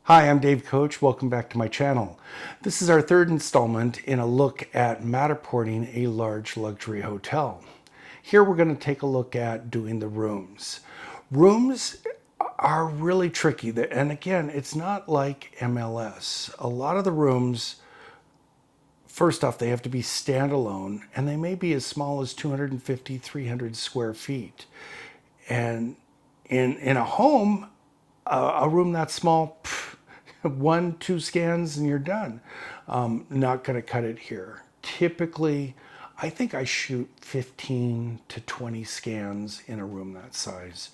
Hi, I'm Dave Koch. Welcome back to my channel. This is our third installment in a look at Matterporting a large luxury hotel. Here we're going to take a look at doing the rooms. Rooms are really tricky, and again, it's not like MLS. A lot of the rooms, first off, they have to be standalone, and they may be as small as 250, 300 square feet. And in a home, a room that small, one, two scans and you're done. Not going to cut it here. Typically, I think I shoot 15 to 20 scans in a room that size.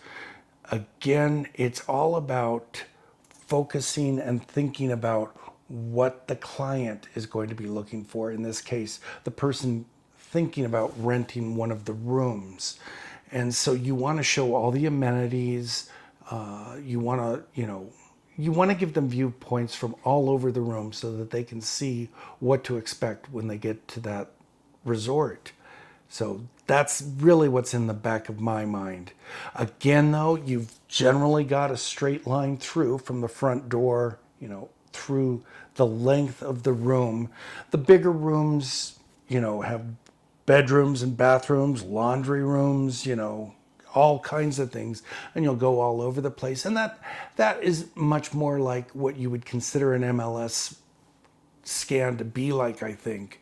Again, it's all about focusing and thinking about what the client is going to be looking for. In this case, the person thinking about renting one of the rooms. And so you want to show all the amenities. You want to give them viewpoints from all over the room so that they can see what to expect when they get to that resort. So that's really what's in the back of my mind. Again, though, you've generally got a straight line through from the front door, through the length of the room. The bigger rooms, have bedrooms and bathrooms, laundry rooms, all kinds of things, and you'll go all over the place. And that is much more like what you would consider an MLS scan to be like, I think.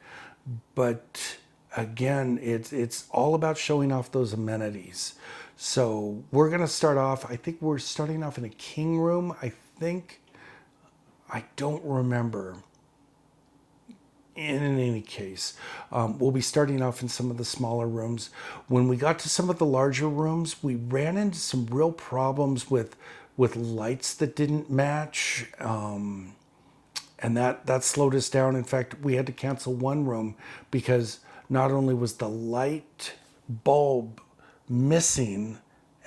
But again, it's all about showing off those amenities. So we're going to start off, I think we're starting off in a king room. I don't remember. In any case, we'll be starting off in some of the smaller rooms. When we got to some of the larger rooms, we ran into some real problems with lights that didn't match, and that slowed us down. In fact, we had to cancel one room because not only was the light bulb missing,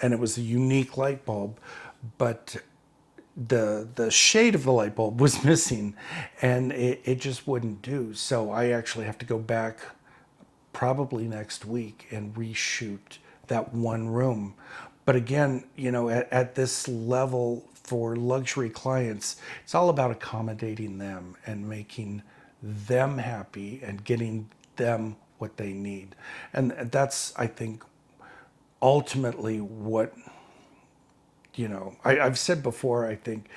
and it was a unique light bulb, but the shade of the light bulb was missing, and it just wouldn't do. So I actually have to go back probably next week and reshoot that one room. But again, at this level for luxury clients, it's all about accommodating them and making them happy and getting them what they need. And that's, I think, ultimately what I've said before, I think,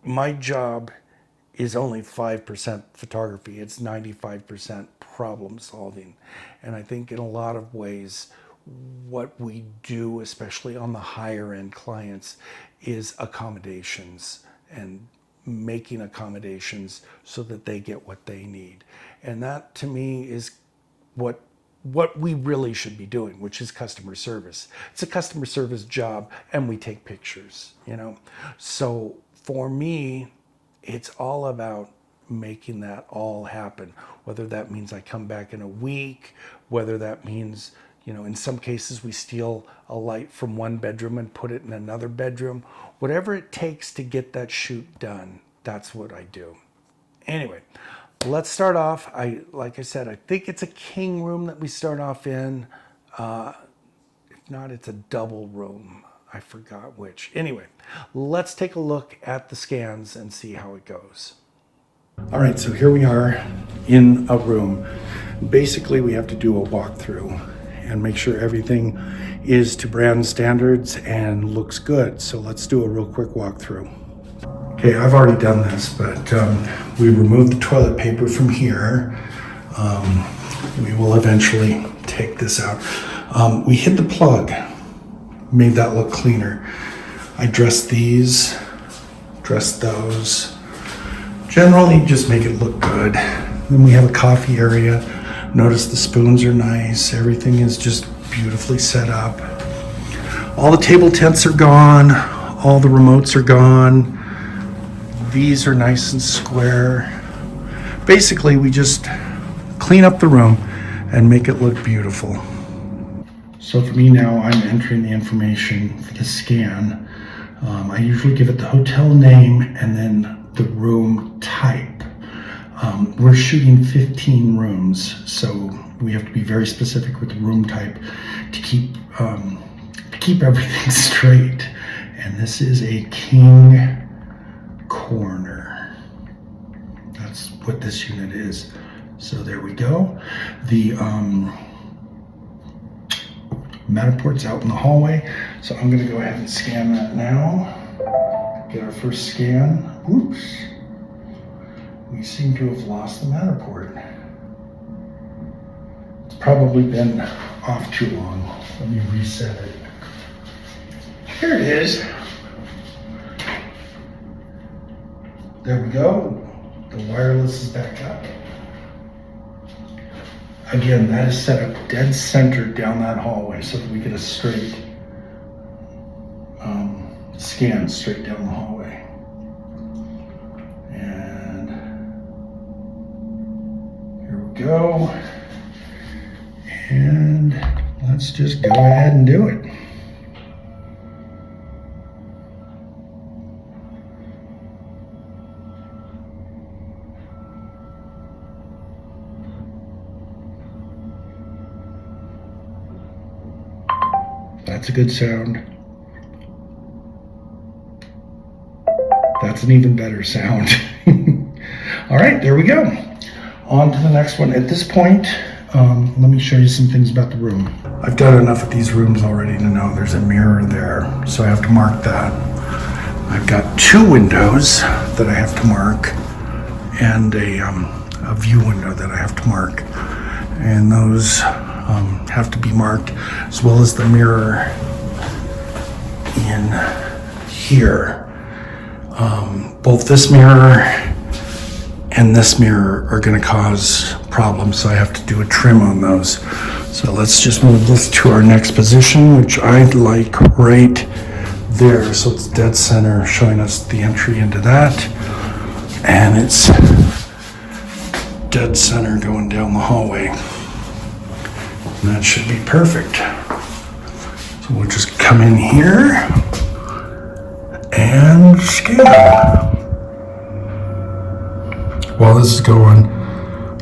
my job is only 5% photography. It's 95% problem solving. And I think in a lot of ways, what we do, especially on the higher end clients, is accommodations and making accommodations so that they get what they need. And that to me is what we really should be doing, which is customer service. It's a customer service job, and we take pictures, So for me, it's all about making that all happen, whether that means I come back in a week, whether that means, in some cases we steal a light from one bedroom and put it in another bedroom. Whatever it takes to get that shoot done, that's what I do. Anyway, let's start off. Like I said, I think it's a king room that we start off in. If not, it's a double room. I forgot which. Anyway, let's take a look at the scans and see how it goes. All right, so here we are in a room. Basically, we have to do a walkthrough and make sure everything is to brand standards and looks good. So let's do a real quick walkthrough. Okay, I've already done this, but we removed the toilet paper from here. We will eventually take this out. We hid the plug, made that look cleaner. I dressed these, dressed those. Generally, just make it look good. Then we have a coffee area. Notice the spoons are nice. Everything is just beautifully set up. All the table tents are gone. All the remotes are gone. These are nice and square. Basically, we just clean up the room and make it look beautiful. So for me now, I'm entering the information for the scan. I usually give it the hotel name and then the room type. We're shooting 15 rooms, so we have to be very specific with the room type to keep everything straight. And this is a king corner. That's what this unit is. So there we go. The Matterport's out in the hallway. So I'm gonna go ahead and scan that now. Get our first scan. Oops. We seem to have lost the Matterport. It's probably been off too long. Let me reset it. Here it is. There we go. The wireless is back up. Again, that is set up dead center down that hallway so that we get a straight scan straight down the hallway. And here we go. And let's just go ahead and do it. That's a good sound. That's an even better sound. All right, there we go. On to the next one. At this point, let me show you some things about the room. I've done enough of these rooms already to know there's a mirror there, so I have to mark that. I've got 2 windows that I have to mark, and a view window that I have to mark. And those have to be marked, as well as the mirror in here. Both this mirror and this mirror are going to cause problems, so I have to do a trim on those. So let's just move this to our next position, which I'd like right there. So it's dead center, showing us the entry into that. And it's dead center going down the hallway. And that should be perfect. So we'll just come in here and scan. While this is going,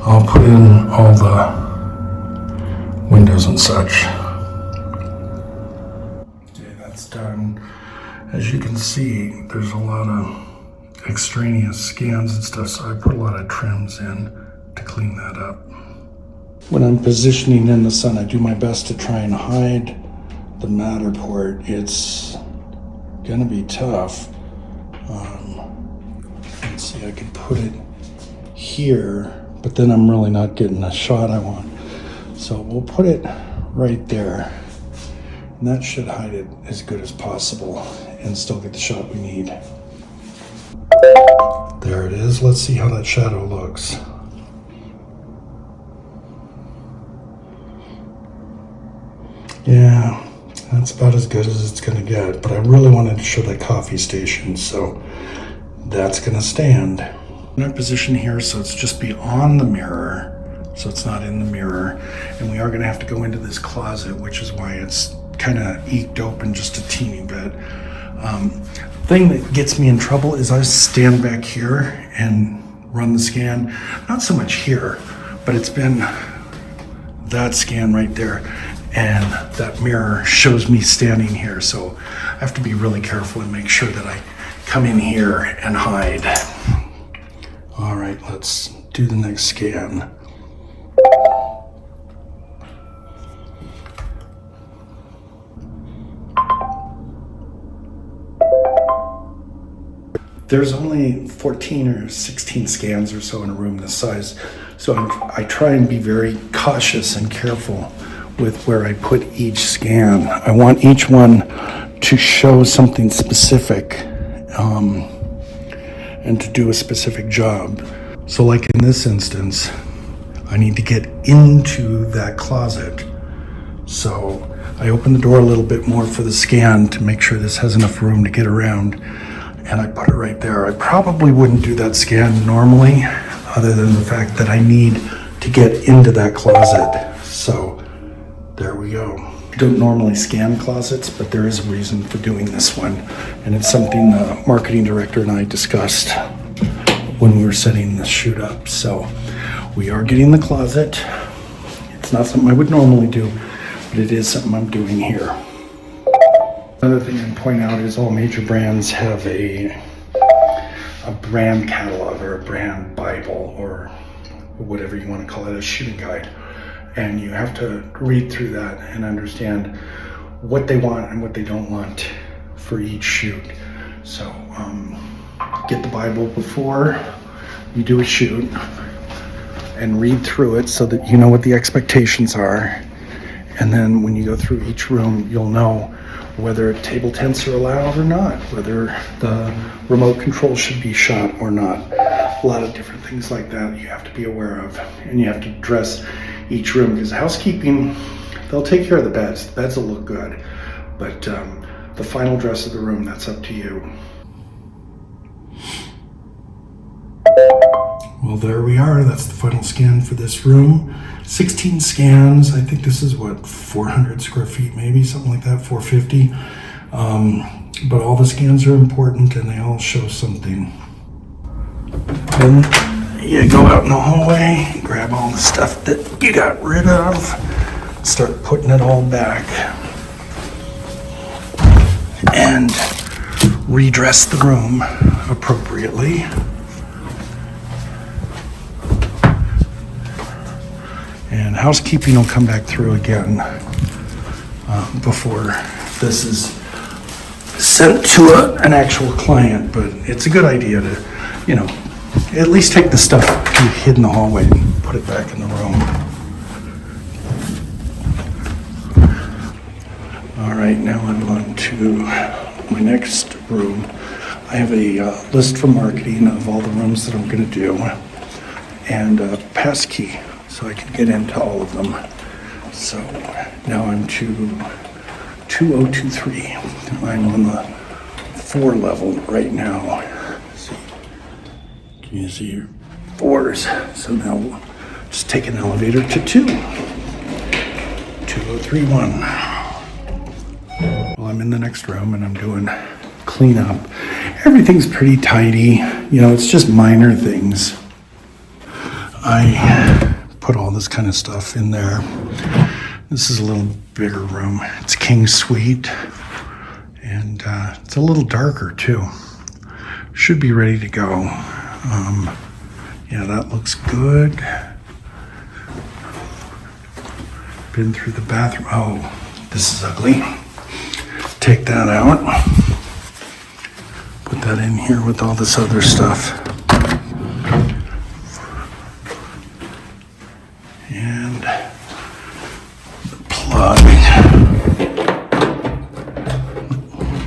I'll put in all the windows and such. Okay, that's done. As you can see, there's a lot of extraneous scans and stuff, so I put a lot of trims in to clean that up. When I'm positioning in the sun, I do my best to try and hide the Matterport. It's gonna be tough. Let's see, I could put it here, but then I'm really not getting the shot I want. So we'll put it right there, and that should hide it as good as possible and still get the shot we need. There it is. Let's see how that shadow looks. Yeah, that's about as good as it's gonna get, but I really wanted to show that coffee station, so that's gonna stand. I'm in position here, so it's just beyond the mirror, so it's not in the mirror, and we are gonna have to go into this closet, which is why it's kind of eked open just a teeny bit. The thing that gets me in trouble is I stand back here and run the scan, not so much here, but it's been that scan right there, and that mirror shows me standing here, so I have to be really careful and make sure that I come in here and hide. All right, let's do the next scan. There's only 14 or 16 scans or so in a room this size, so I try and be very cautious and careful with where I put each scan. I want each one to show something specific and to do a specific job. So like in this instance, I need to get into that closet. So I open the door a little bit more for the scan to make sure this has enough room to get around, and I put it right there. I probably wouldn't do that scan normally, other than the fact that I need to get into that closet. So there we go. I don't normally scan closets, but there is a reason for doing this one, and it's something the marketing director and I discussed when we were setting this shoot up. So we are getting the closet. It's not something I would normally do, but it is something I'm doing here. Another thing to point out is all major brands have a a brand catalog or a brand Bible or whatever you want to call it, a shooting guide. And you have to read through that and understand what they want and what they don't want for each shoot. So get the Bible before you do a shoot and read through it so that you know what the expectations are. And then when you go through each room, you'll know whether table tents are allowed or not, whether the remote control should be shot or not. A lot of different things like that you have to be aware of. And you have to dress each room, because housekeeping, they'll take care of the beds. The beds will look good. But the final dress of the room, that's up to you. Well, there we are. That's the final scan for this room. 16 scans. I think this is what, 400 square feet, maybe something like that, 450. But all the scans are important and they all show something. Then you go out in the hallway, grab all the stuff that you got rid of, start putting it all back, and redress the room appropriately. And housekeeping will come back through again before this is sent to an actual client. But it's a good idea to, you know, at least take the stuff you hid in the hallway and put it back in the room. All right, now I'm on to my next room. I have a list for marketing of all the rooms that I'm going to do, and a pass key so I can get into all of them. So now I'm to 2023. I'm on the 4 level right now. See, can you see 4s? So now we'll just take an elevator to 2. 2031. Well, I'm in the next room and I'm doing cleanup. Everything's pretty tidy. You know, it's just minor things. I put all this kind of stuff in there. This is a little bigger room. It's King Suite, and it's a little darker too. Should be ready to go. Yeah, that looks good. Been through the bathroom. Oh, this is ugly. Take that out. Put that in here with all this other stuff. And the plug.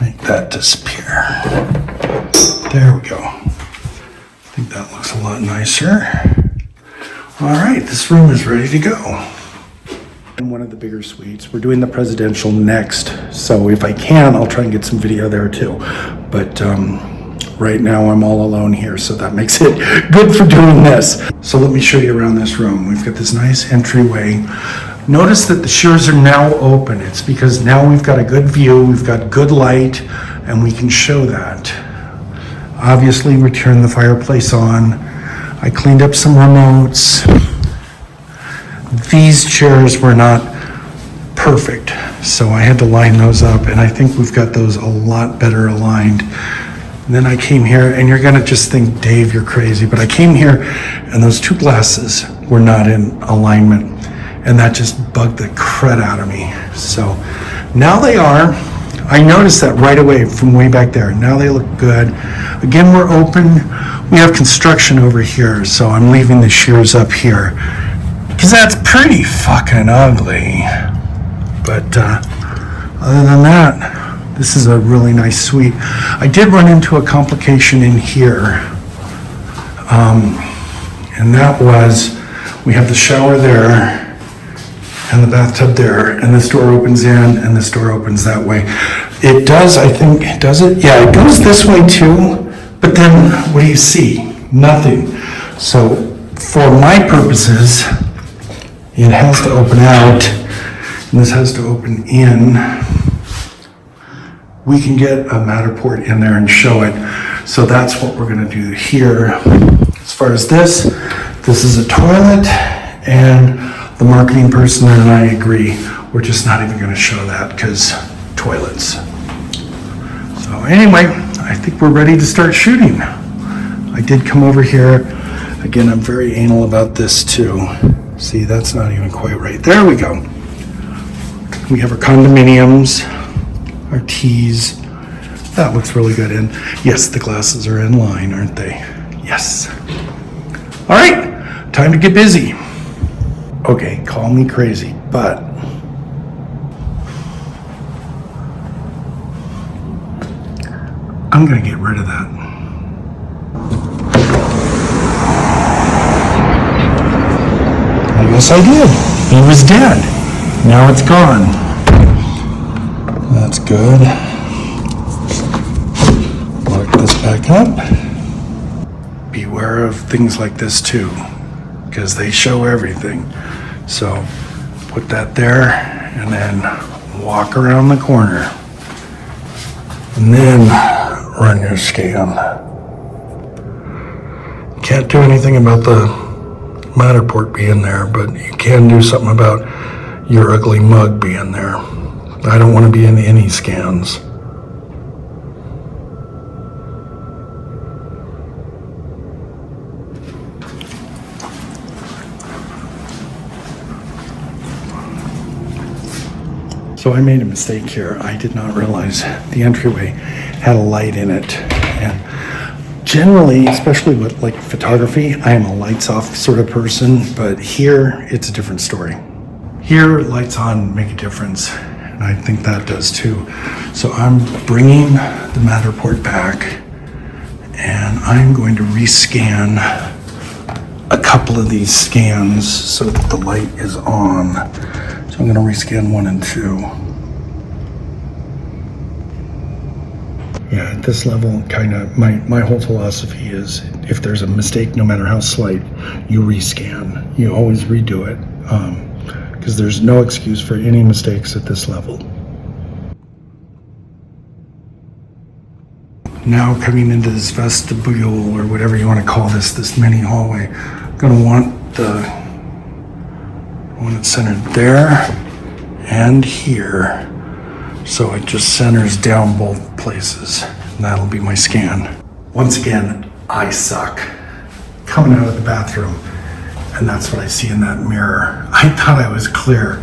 Make that disappear. There we go. I think that looks a lot nicer. All right, this room is ready to go. In one of the bigger suites. We're doing the presidential next, so if I can, I'll try and get some video there too. But right now I'm all alone here, so that makes it good for doing this. So let me show you around this room. We've got this nice entryway. Notice that the shears are now open. It's because now we've got a good view, we've got good light, and we can show that. Obviously, we turned the fireplace on. I cleaned up some remotes. These chairs were not perfect, so I had to line those up, and I think we've got those a lot better aligned. And then I came here, and you're gonna just think, Dave, you're crazy, but I came here and those 2 glasses were not in alignment, and that just bugged the crud out of me. So now they are. I noticed that right away from way back there. Now they look good. Again, we're open. We have construction over here, so I'm leaving the shears up here, because that's pretty fucking ugly. But other than that, this is a really nice suite. I did run into a complication in here, and that was, we have the shower there and the bathtub there, and this door opens in and this door opens that way. It does, I think, does it? Yeah, it goes this way too, but then what do you see? Nothing. So for my purposes, it has to open out, and this has to open in. We can get a Matterport in there and show it. So that's what we're gonna do here. As far as this is a toilet, and the marketing person and I agree, we're just not even gonna show that because toilets. So anyway, I think we're ready to start shooting. did come over here. Again, I'm very anal about this too. See, that's not even quite right. There we go. We have our condominiums, our teas. That looks really good. And yes, the glasses are in line, aren't they? Yes. All right, time to get busy. Okay, call me crazy, but I'm gonna get rid of that. I guess I did. He was dead. Now it's gone. That's good. Lock this back up. Beware of things like this too, because they show everything. So put that there and then walk around the corner and then run your scan. Can't do anything about the Matterport being there, but you can do something about your ugly mug being there. I don't want to be in any scans. So I made a mistake here. I did not realize the entryway had a light in it. And generally, especially with like photography, I am a lights off sort of person, but here it's a different story. Here, lights on make a difference, and I think that does too. So I'm bringing the Matterport back, and I'm going to rescan a couple of these scans so that the light is on. So I'm going to rescan 1 and 2. Yeah, at this level, kind of, my whole philosophy is if there's a mistake, no matter how slight, you rescan. You always redo it, because there's no excuse for any mistakes at this level. Now coming into this vestibule, or whatever you want to call this mini hallway, I'm going to want it centered there and here. So it just centers down both places. And that'll be my scan. Once again, I suck. Coming out of the bathroom, and that's what I see in that mirror. I thought I was clear.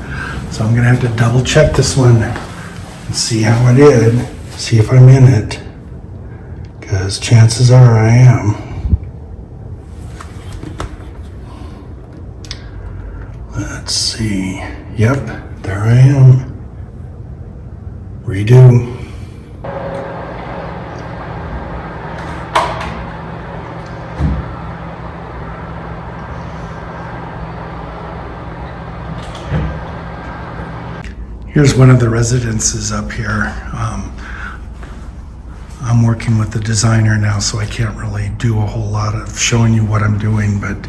So I'm gonna have to double check this one and see how I did. See if I'm in it. Because chances are I am. Let's see. Yep, there I am. Redo. Here's one of the residences up here. I'm working with the designer now, so I can't really do a whole lot of showing you what I'm doing, but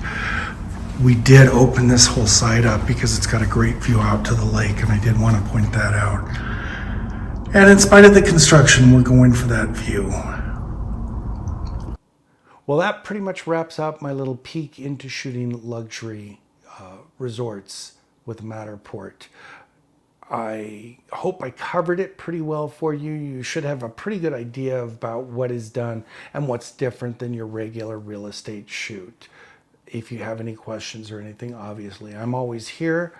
we did open this whole side up because it's got a great view out to the lake, and I did want to point that out. And in spite of the construction, we're going for that view. Well, that pretty much wraps up my little peek into shooting luxury resorts with Matterport. I hope I covered it pretty well for you. You should have a pretty good idea about what is done and what's different than your regular real estate shoot. If you have any questions or anything, obviously, I'm always here,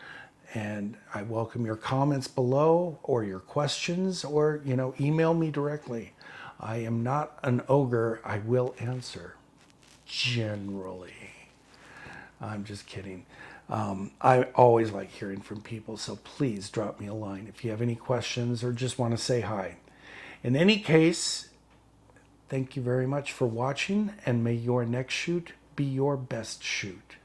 and I welcome your comments below or your questions, or, email me directly. I am not an ogre. I will answer, generally. I'm just kidding. I always like hearing from people, so please drop me a line if you have any questions or just want to say hi. In any case, thank you very much for watching, and may your next shoot be your best shoot.